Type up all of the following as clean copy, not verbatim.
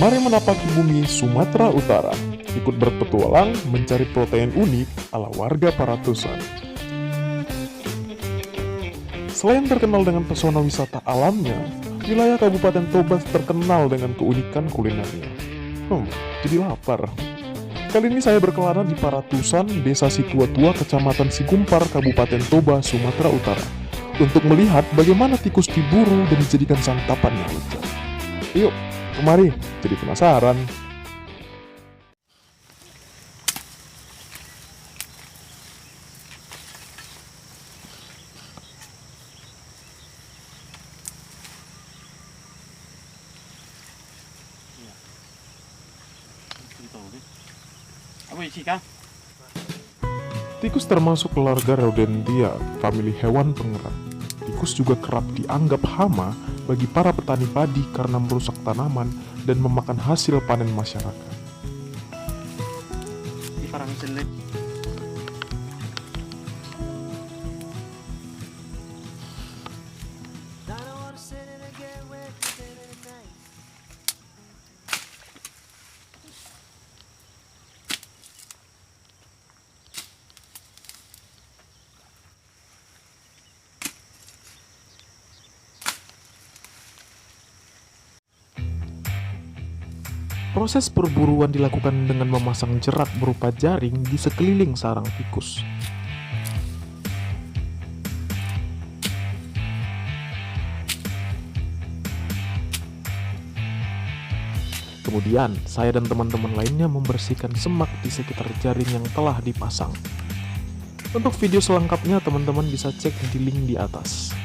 Mari menapaki bumi Sumatera Utara, ikut berpetualang mencari protein unik ala warga Paratusan. Selain terkenal dengan pesona wisata alamnya, wilayah Kabupaten Toba terkenal dengan keunikan kulinernya. Jadi lapar. Kali ini saya berkelana di Paratusan, Desa Situa-Tua, Kecamatan Sigumpar, Kabupaten Toba, Sumatera Utara, untuk melihat bagaimana tikus diburu dan dijadikan santapan yang lezat. Yuk, kemari, jadi penasaran. Apa isi kah? Tikus termasuk keluarga Rodentia, famili hewan pengerat. Tikus juga kerap dianggap hama bagi para petani padi karena merusak tanaman dan memakan hasil panen masyarakat. Di parang selit. Proses perburuan dilakukan dengan memasang jerat berupa jaring di sekeliling sarang tikus. Kemudian, saya dan teman-teman lainnya membersihkan semak di sekitar jaring yang telah dipasang. Untuk video selengkapnya, teman-teman bisa cek di link di atas.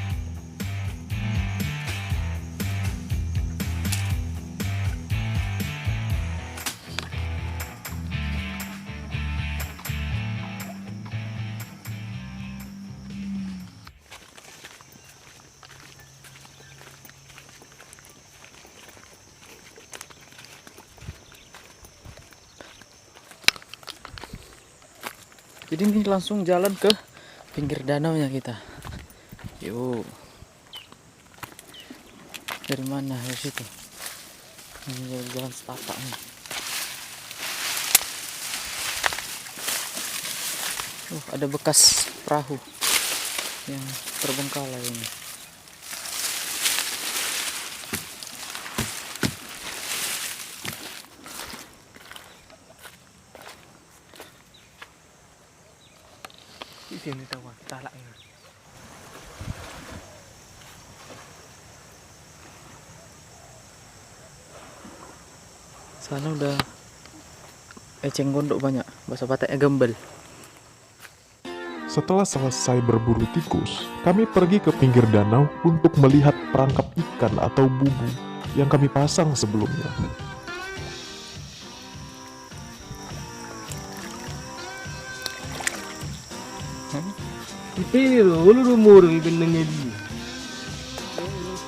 Jadi ini langsung jalan ke pinggir danau nya kita. Yuk. Dari mana? Dari situ. Ini jalan setapak nih. Ada bekas perahu yang terbengkalai ini. Sini tahu kita ini. Sana udah eceng gondok banyak, bahasa Bataknya gembel. Setelah selesai berburu tikus, kami pergi ke pinggir danau untuk melihat perangkap ikan atau bubu yang kami pasang sebelumnya. Ini loh, ulu umur benengnya dia.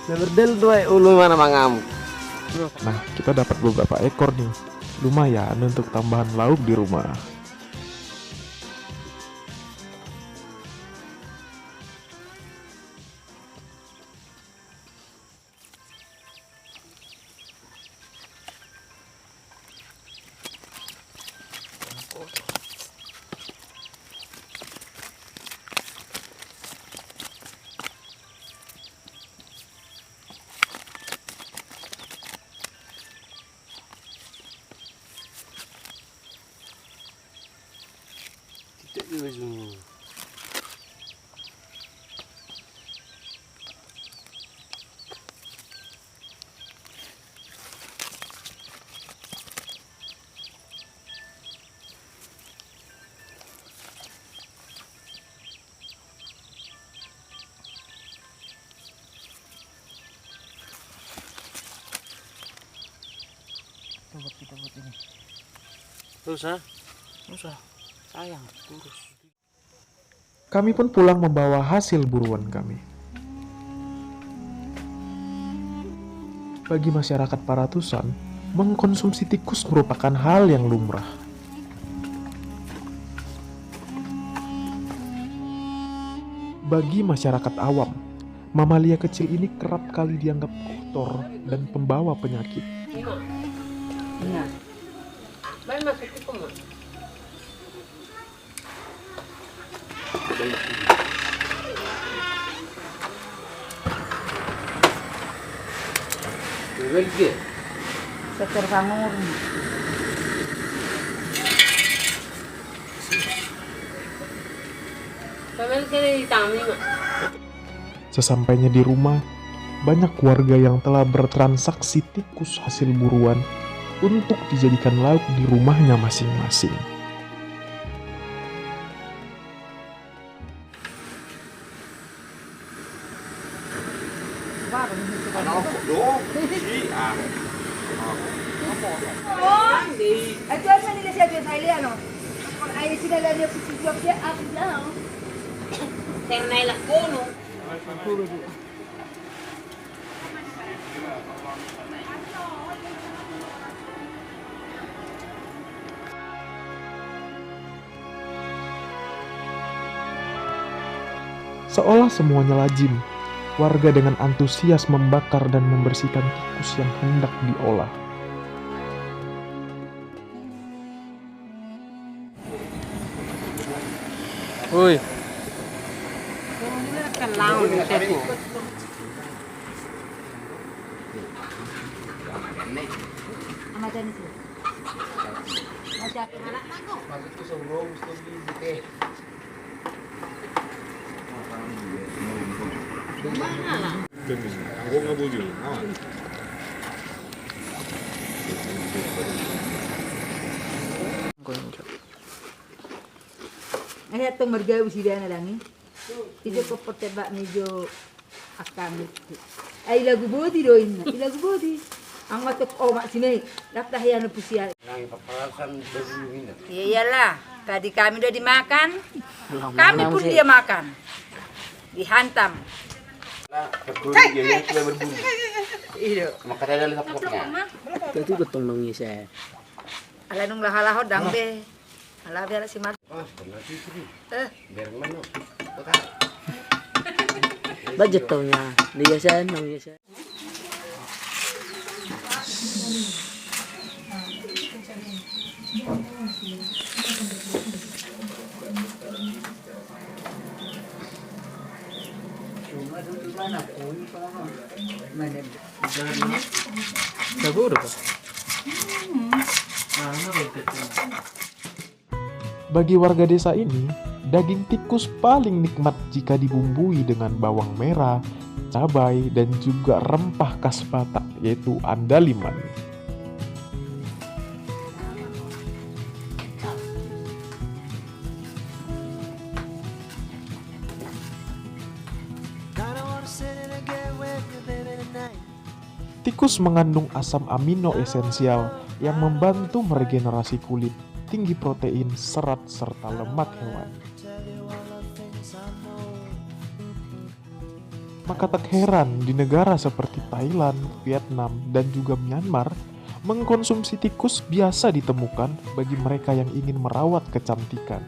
Berdel tuh ulu mana mangam. Nah, kita dapat beberapa ekor nih. Lumayan untuk tambahan lauk di rumah. Kita buat ini. Usah. Sayang, kurus. Kami pun pulang membawa hasil buruan kami. Bagi masyarakat Paratusan, mengkonsumsi tikus merupakan hal yang lumrah. Bagi masyarakat awam, mamalia kecil ini kerap kali dianggap kotor dan pembawa penyakit. Nah, Baik masuk itu mah. Belgia. seker bangun. Paman kene di tami mah. Sesampainya di rumah, banyak warga yang telah bertransaksi tikus hasil buruan untuk dijadikan lauk di rumahnya masing-masing. Ito ay Manila siya sa Iliano. Ay sila lang yung sisiyop siya at lang. Ternay la kono. Seolah semuanya lazim, warga dengan antusias membakar dan membersihkan tikus yang hendak diolah. Woi, Kelang di tepo. Macam itu. Macam Maksudku sebelum mesti teh. ay itong margaw sila na lang eh. Ito ko potebak medyo akan itu. Ay lagu bodi doin. Lagu bodi. Ang matok mak sini. Dapat yan po siya. Nang paparasan dulu ini. Iyalah, tadi kami udah dimakan. Kami pun dia makan. Dihantam. Berkulit dia sudah berbunyi. Iyo. Maka ada lihat pokoknya. itu betul dong saya. Ala nung lahalah dang be. Ala biar si mat. Oh, benar sih. Biar mana? Budget taunya, dia saya, namanya saya. Siguro pa. Bagi warga desa ini, daging tikus paling nikmat jika dibumbui dengan bawang merah, cabai, dan juga rempah khas Batak, yaitu andaliman. Tikus mengandung asam amino esensial yang membantu meregenerasi kulit, tinggi protein, serat, serta lemak hewan. Maka tak heran di negara seperti Thailand, Vietnam, dan juga Myanmar, mengkonsumsi tikus biasa ditemukan bagi mereka yang ingin merawat kecantikan.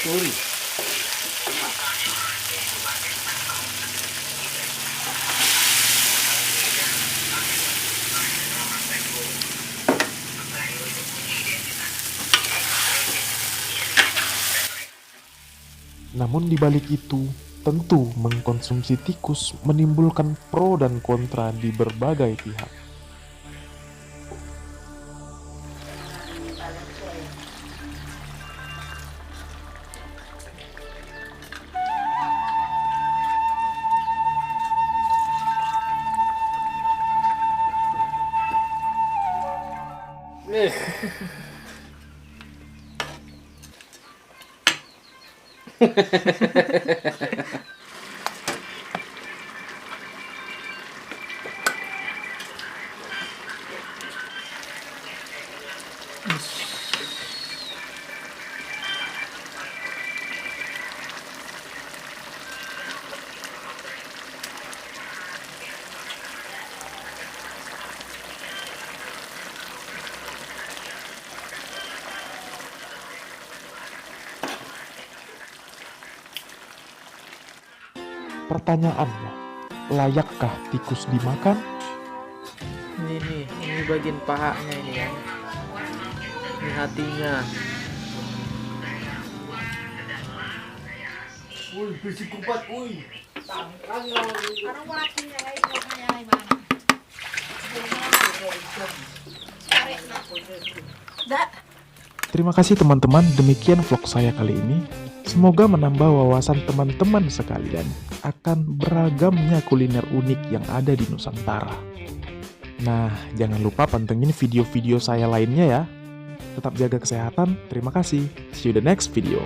Suri. Namun di balik itu, tentu mengkonsumsi tikus menimbulkan pro dan kontra di berbagai pihak. Pertanyaannya, layakkah tikus dimakan? Ini bagian pahanya ini ya. Ini hatinya. Uy, bersih kupat, uy. Terima kasih teman-teman, demikian vlog saya kali ini. Semoga menambah wawasan teman-teman sekalian akan beragamnya kuliner unik yang ada di Nusantara. Nah, jangan lupa pantengin video-video saya lainnya ya. Tetap jaga kesehatan, terima kasih. See you the next video.